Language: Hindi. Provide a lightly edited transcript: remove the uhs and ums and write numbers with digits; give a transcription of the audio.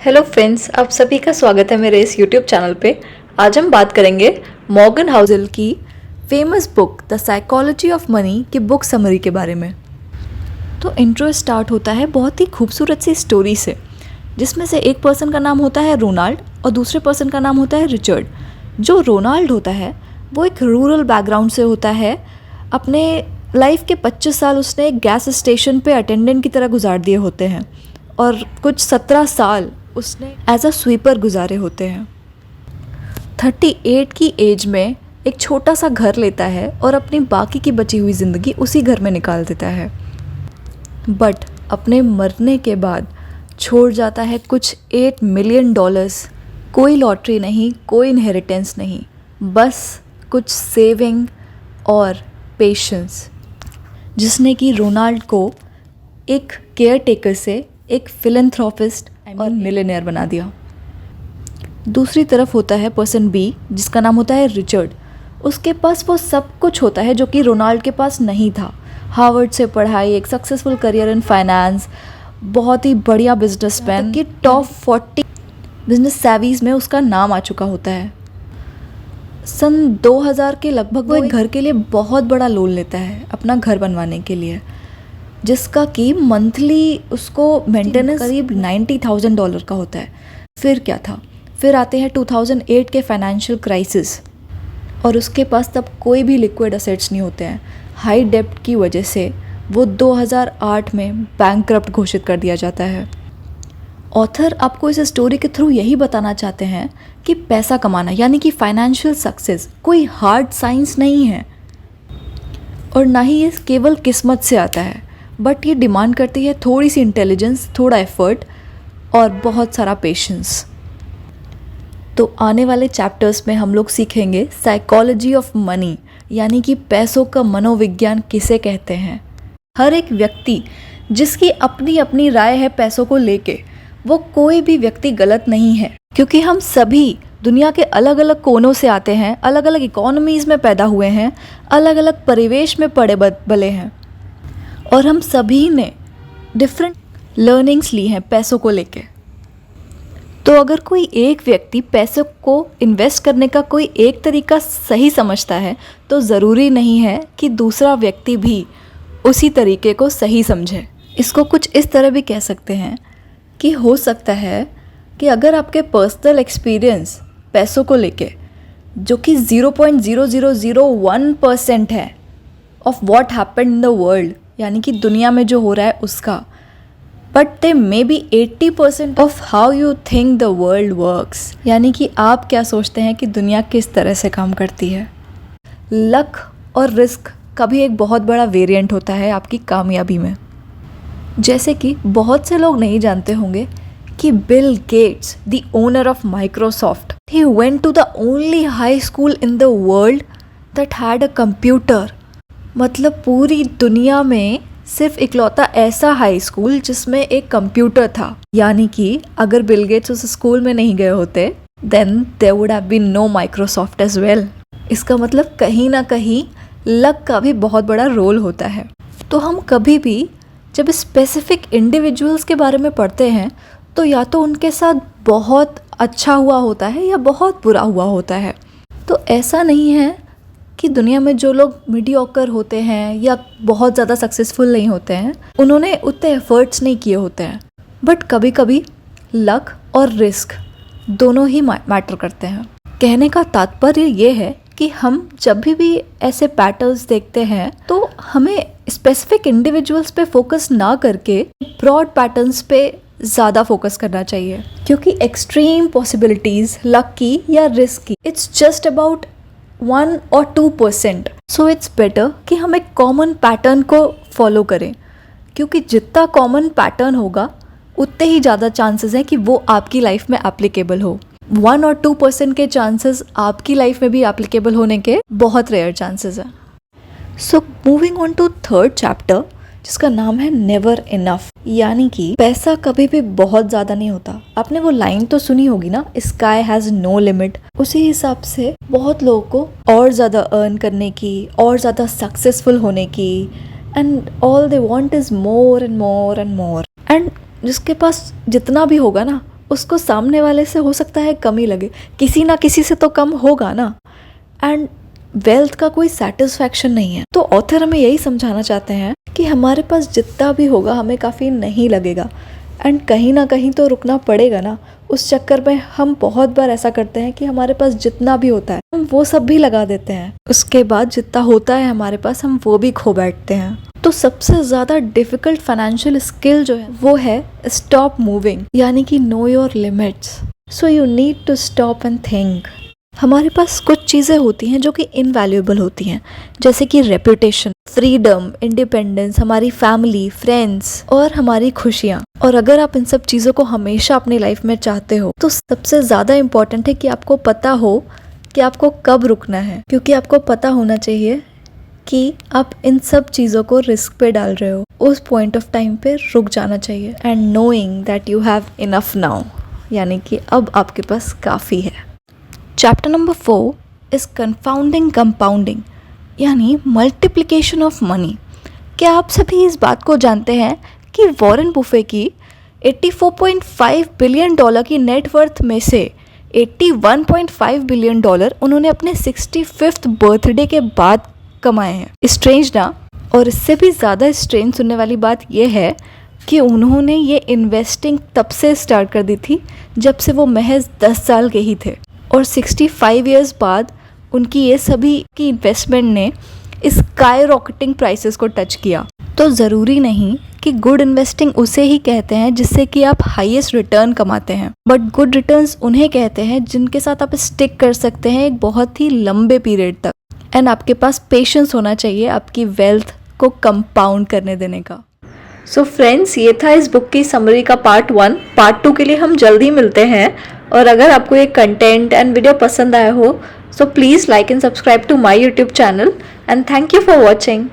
हेलो फ्रेंड्स, आप सभी का स्वागत है मेरे इस यूट्यूब चैनल पे। आज हम बात करेंगे मॉर्गन हाउसेल की famous book the psychology of money की बुक समरी के बारे में। तो इंट्रो स्टार्ट होता है बहुत ही खूबसूरत सी स्टोरी से, जिसमें से एक पर्सन का नाम होता है रोनाल्ड और दूसरे पर्सन का नाम होता है रिचर्ड। जो रोनाल्ड होता है वो एक रूरल बैकग्राउंड से होता है। अपने लाइफ के 25 साल उसने एक गैस स्टेशन पे अटेंडेंट की तरह गुजार दिए होते हैं और कुछ 17 साल उसने एज अ स्वीपर गुजारे होते हैं। 38 की एज में एक छोटा सा घर लेता है और अपनी बाकी की बची हुई ज़िंदगी उसी घर में निकाल देता है। बट अपने मरने के बाद छोड़ जाता है कुछ $8 मिलियन। कोई लॉटरी नहीं, कोई इनहेरिटेंस नहीं, बस कुछ सेविंग और पेशेंस, जिसने कि रोनाल्ड को एक केयर टेकर से एक फिलैंथ्रोपिस्ट और मिलियनेयर बना दिया। दूसरी तरफ होता है पर्सन बी, जिसका नाम होता है रिचर्ड। उसके पास वो सब कुछ होता है जो कि रोनाल्ड के पास नहीं था। हार्वर्ड से पढ़ाई, एक सक्सेसफुल करियर इन फाइनेंस, बहुत ही बढ़िया बिजनेसमैन की टॉप 40 बिजनेस सेवीज में उसका नाम आ चुका होता है। सन 2000 के लगभग वो एक घर के लिए बहुत बड़ा लोन लेता है अपना घर बनवाने के लिए, जिसका कि मंथली उसको मेंटेनेंस करीब $90,000 का होता है। फिर क्या था, फिर आते हैं 2008 के फाइनेंशियल क्राइसिस और उसके पास तब कोई भी लिक्विड असेट्स नहीं होते हैं। हाई डेब्ट की वजह से वो 2008 में बैंकक्रप्ट घोषित कर दिया जाता है। ऑथर आपको इस स्टोरी के थ्रू यही बताना चाहते हैं कि पैसा कमाना यानी कि फाइनेंशियल सक्सेस कोई हार्ड साइंस नहीं है और ना ही ये केवल किस्मत से आता है, बट ये डिमांड करती है थोड़ी सी इंटेलिजेंस, थोड़ा एफर्ट और बहुत सारा पेशेंस। तो आने वाले चैप्टर्स में हम लोग सीखेंगे साइकोलॉजी ऑफ मनी, यानी कि पैसों का मनोविज्ञान किसे कहते हैं। हर एक व्यक्ति जिसकी अपनी अपनी राय है पैसों को लेके, वो कोई भी व्यक्ति गलत नहीं है, क्योंकि हम सभी दुनिया के अलग अलग कोनों से आते हैं, अलग अलग इकोनॉमीज़ में पैदा हुए हैं, अलग अलग परिवेश में पड़े बले हैं और हम सभी ने डिफरेंट लर्निंग्स ली हैं पैसों को लेके। तो अगर कोई एक व्यक्ति पैसों को इन्वेस्ट करने का कोई एक तरीका सही समझता है, तो ज़रूरी नहीं है कि दूसरा व्यक्ति भी उसी तरीके को सही समझे। इसको कुछ इस तरह भी कह सकते हैं कि हो सकता है कि अगर आपके पर्सनल एक्सपीरियंस पैसों को लेके जो कि 0.0001% है of what happened in the world, यानी कि दुनिया में जो हो रहा है उसका, but they may be 80% of how you think the world works, यानी कि आप क्या सोचते हैं कि दुनिया किस तरह से काम करती है। लक और रिस्क का भी एक बहुत बड़ा वेरिएंट होता है आपकी कामयाबी में। जैसे कि बहुत से लोग नहीं जानते होंगे कि Bill Gates, the owner of Microsoft, he went to the only high school in the world that had a computer. मतलब पूरी दुनिया में सिर्फ इकलौता ऐसा हाई स्कूल जिसमें एक कंप्यूटर था, यानी कि अगर बिल गेट्स उस स्कूल में नहीं गए होते then there would have been no Microsoft as well. इसका मतलब कहीं ना कहीं लक का भी बहुत बड़ा रोल होता है। तो हम कभी भी जब स्पेसिफिक इंडिविजुअल्स के बारे में पढ़ते हैं तो या तो उनके साथ बहुत अच्छा हुआ होता है या बहुत बुरा हुआ होता है। तो ऐसा नहीं है कि दुनिया में जो लोग मीडियोकर होते हैं या बहुत ज़्यादा सक्सेसफुल नहीं होते हैं उन्होंने उतने एफर्ट्स नहीं किए होते हैं, बट कभी कभी लक और रिस्क दोनों ही मैटर करते हैं। कहने का तात्पर्य ये है कि हम जब भी ऐसे पैटर्न्स देखते हैं तो हमें स्पेसिफिक इंडिविजुअल्स पे फोकस ना करके ब्रॉड पैटर्न्स पे ज़्यादा फोकस करना चाहिए, क्योंकि एक्सट्रीम पॉसिबिलिटीज़ लक की या रिस्क की इट्स जस्ट अबाउट 1 और 2%। सो इट्स बेटर कि हम एक कॉमन पैटर्न को फॉलो करें, क्योंकि जितना कॉमन पैटर्न होगा उतने ही ज़्यादा चांसेस हैं कि वो आपकी लाइफ में एप्लीकेबल हो। 1 और 2% के चांसेस आपकी लाइफ में भी एप्लीकेबल होने के बहुत रेयर चांसेस हैं। So moving on to third chapter, जिसका नाम है नेवर इनफ, यानी कि पैसा कभी भी बहुत ज़्यादा नहीं होता। आपने वो लाइन तो सुनी होगी ना, स्काई हैज़ नो लिमिट। उसी हिसाब से बहुत लोगों को और ज़्यादा अर्न करने की, और ज़्यादा सक्सेसफुल होने की, and all they want is more and more and more. And जिसके पास जितना भी होगा ना उसको सामने वाले से हो सकता है कम ही लगे, किसी ना किसी से तो कम होगा ना। एंड वेल्थ का कोई सेटिस्फैक्शन नहीं है। तो ऑथर हमें यही समझाना चाहते हैं कि हमारे पास जितना भी होगा हमें काफ़ी नहीं लगेगा, एंड कहीं ना कहीं तो रुकना पड़ेगा ना। उस चक्कर में हम बहुत बार ऐसा करते हैं कि हमारे पास जितना भी होता है हम वो सब भी लगा देते हैं, उसके बाद जितना होता है हमारे पास हम वो भी खो बैठते हैं। तो सबसे ज़्यादा डिफ़िकल्ट फाइनेंशियल स्किल जो है वो है स्टॉप मूविंग, यानी कि know your limits. So you need to stop and think. हमारे पास कुछ चीज़ें होती हैं जो कि इनवैल्यूएबल होती हैं, जैसे कि रेपुटेशन, फ्रीडम, इंडिपेंडेंस, हमारी फैमिली, फ्रेंड्स और हमारी खुशियाँ। और अगर आप इन सब चीज़ों को हमेशा अपनी लाइफ में चाहते हो तो सबसे ज़्यादा इम्पॉर्टेंट है कि आपको पता हो कि आपको कब रुकना है, क्योंकि आपको पता होना चाहिए कि आप इन सब चीज़ों को रिस्क पे डाल रहे हो। उस पॉइंट ऑफ टाइम पे रुक जाना चाहिए and knowing that you have enough now, यानी कि अब आपके पास काफ़ी है। Chapter number 4 is confounding compounding, यानी मल्टीप्लिकेशन ऑफ मनी। क्या आप सभी इस बात को जानते हैं कि वॉरेन बुफे की $84.5 बिलियन की नेटवर्थ में से $81.5 बिलियन उन्होंने अपने 65th बर्थडे के बाद कमाए हैं। स्ट्रेंज ना? और इससे भी ज़्यादा स्ट्रेंज सुनने वाली बात यह है कि उन्होंने ये इन्वेस्टिंग तब से स्टार्ट कर दी थी जब से वो महज 10 साल के ही थे, और 65 ईयर्स बाद उनकी ये सभी की इन्वेस्टमेंट ने स्काई रॉकेटिंग प्राइसेस को टच किया। तो ज़रूरी नहीं कि गुड इन्वेस्टिंग उसे ही कहते हैं जिससे कि आप हाईएस्ट रिटर्न कमाते हैं, बट गुड रिटर्न्स उन्हें कहते हैं जिनके साथ आप स्टिक कर सकते हैं एक बहुत ही लंबे पीरियड तक। एंड आपके पास पेशेंस होना चाहिए आपकी वेल्थ को कंपाउंड करने देने का। सो फ्रेंड्स, ये था इस बुक की समरी का पार्ट 1। पार्ट 2 के लिए हम जल्दी मिलते हैं। और अगर आपको ये कंटेंट एंड वीडियो पसंद आया हो so please like and subscribe to my YouTube channel, and thank you for watching.